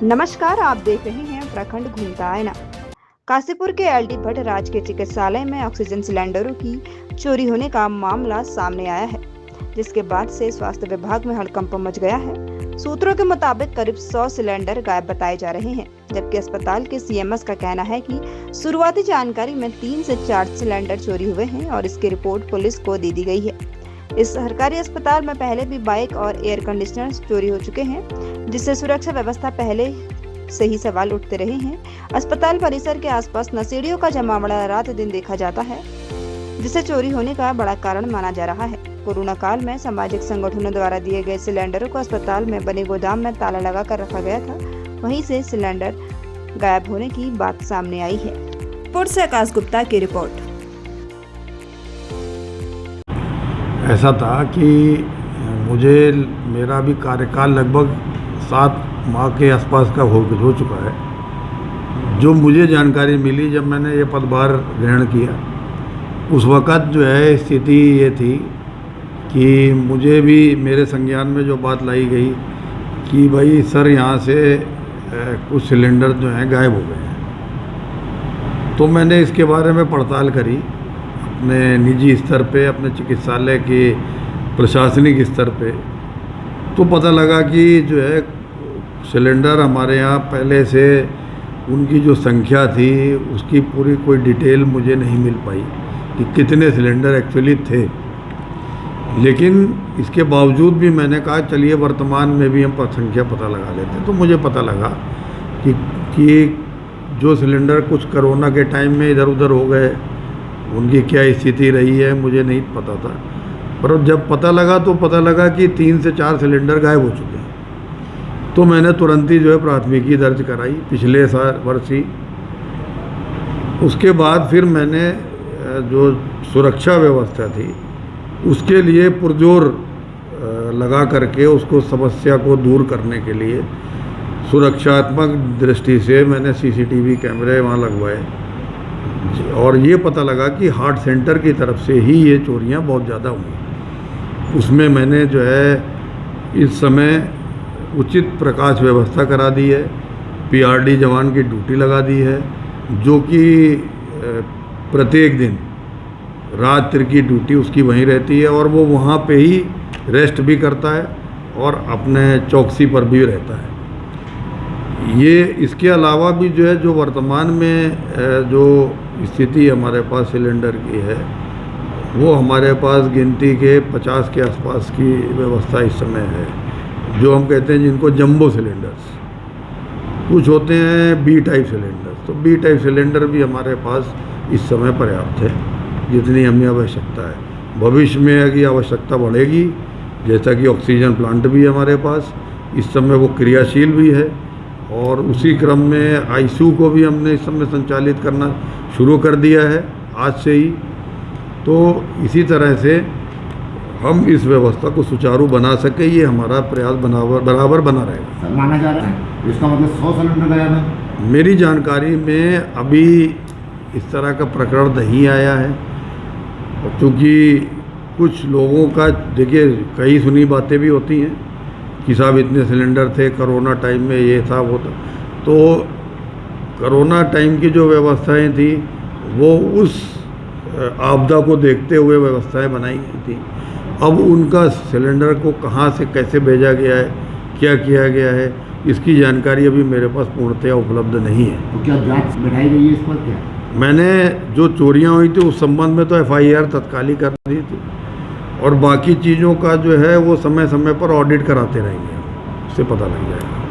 नमस्कार, आप देख रहे हैं प्रखंड घूमता आईना। काशीपुर के एलडी भट्ट राजकीय चिकित्सालय में ऑक्सीजन सिलेंडरों की चोरी होने का मामला सामने आया है, जिसके बाद से स्वास्थ्य विभाग में हड़कंप मच गया है। सूत्रों के मुताबिक करीब 100 सिलेंडर गायब बताए जा रहे हैं, जबकि अस्पताल के सीएमएस का कहना है कि शुरुआती जानकारी में 3 से 4 सिलेंडर चोरी हुए हैं और इसकी रिपोर्ट पुलिस को दे दी गई है। इस सरकारी अस्पताल में पहले भी बाइक और एयर कंडीशनर चोरी हो चुके हैं, जिससे सुरक्षा व्यवस्था पहले से ही सवाल उठते रहे हैं। अस्पताल परिसर के आसपास नशेड़ियों का जमावड़ा रात दिन देखा जाता है, जिसे चोरी होने का बड़ा कारण माना जा रहा है। कोरोना काल में सामाजिक संगठनों द्वारा दिए गए सिलेंडरों को अस्पताल में बने गोदाम में ताला लगा कर रखा गया था, वहीं से सिलेंडर गायब होने की बात सामने आई है। रिपोर्ट से आकाश गुप्ता की रिपोर्ट। ऐसा था कि मुझे मेरा भी कार्यकाल लगभग 7 माह के आसपास का हो चुका है। जो मुझे जानकारी मिली जब मैंने ये पदभार ग्रहण किया, उस वक़्त जो है स्थिति ये थी कि मुझे भी मेरे संज्ञान में जो बात लाई गई कि भाई सर यहाँ से कुछ सिलेंडर जो हैं गायब हो गए हैं। तो मैंने इसके बारे में पड़ताल करी अपने निजी स्तर पे, अपने चिकित्सालय के प्रशासनिक स्तर पे। तो पता लगा कि जो है सिलेंडर हमारे यहाँ पहले से उनकी जो संख्या थी उसकी पूरी कोई डिटेल मुझे नहीं मिल पाई कि कितने सिलेंडर एक्चुअली थे। लेकिन इसके बावजूद भी मैंने कहा चलिए वर्तमान में भी हम संख्या पता लगा लेते। तो मुझे पता लगा कि जो सिलेंडर कुछ कोरोना के टाइम में इधर उधर हो गए, उनकी क्या स्थिति रही है मुझे नहीं पता था, पर जब पता लगा तो पता लगा कि 3 से 4 सिलेंडर गायब हो चुके हैं। तो मैंने तुरंत ही जो है प्राथमिकी दर्ज कराई पिछले वर्ष ही। उसके बाद फिर मैंने जो सुरक्षा व्यवस्था थी उसके लिए पुरजोर लगा करके उसको समस्या को दूर करने के लिए सुरक्षात्मक दृष्टि से मैंने सीसीटीवी कैमरे वहाँ लगवाए और ये पता लगा कि हार्ट सेंटर की तरफ से ही ये चोरियाँ बहुत ज़्यादा हुई। उसमें मैंने जो है इस समय उचित प्रकाश व्यवस्था करा दी है, पीआरडी जवान की ड्यूटी लगा दी है, जो कि प्रत्येक दिन रात्रि की ड्यूटी उसकी वहीं रहती है और वो वहाँ पे ही रेस्ट भी करता है और अपने चौकसी पर भी रहता है। ये इसके अलावा भी जो है जो वर्तमान में जो स्थिति हमारे पास सिलेंडर की है, वो हमारे पास गिनती के 50 के आसपास की व्यवस्था इस समय है, जो हम कहते हैं जिनको जंबो सिलेंडर्स। कुछ होते हैं बी टाइप सिलेंडर्स, तो बी टाइप सिलेंडर भी हमारे पास इस समय पर्याप्त है जितनी हमें आवश्यकता है। भविष्य में अगर आवश्यकता बढ़ेगी, जैसा कि ऑक्सीजन प्लांट भी है हमारे पास, इस समय वो क्रियाशील भी है और उसी क्रम में आईसीयू को भी हमने इस समय संचालित करना शुरू कर दिया है आज से ही। तो इसी तरह से हम इस व्यवस्था को सुचारू बना सके, ये हमारा प्रयास बराबर बना रहेगा। माना जा रहा है इसका मतलब 100 सिलेंडर गायब है। मेरी जानकारी में अभी इस तरह का प्रकरण नहीं आया है, क्योंकि कुछ लोगों का देखिए कई सुनी बातें भी होती हैं कि साहब इतने सिलेंडर थे, कोरोना टाइम में ये था वो था। तो कोरोना टाइम की जो व्यवस्थाएं थी वो उस आपदा को देखते हुए व्यवस्थाएं बनाई गई थी। अब उनका सिलेंडर को कहाँ से कैसे भेजा गया है, क्या किया गया है, इसकी जानकारी अभी मेरे पास पूर्णतया उपलब्ध नहीं है। तो क्या जांच बढ़ाई गई है इस पर? क्या मैंने जो चोरियां हुई थी उस संबंध में तो एफआईआर तत्काल कर दी थी और बाकी चीज़ों का जो है वो समय समय पर ऑडिट कराते रहेंगे, उससे पता लग जाएगा।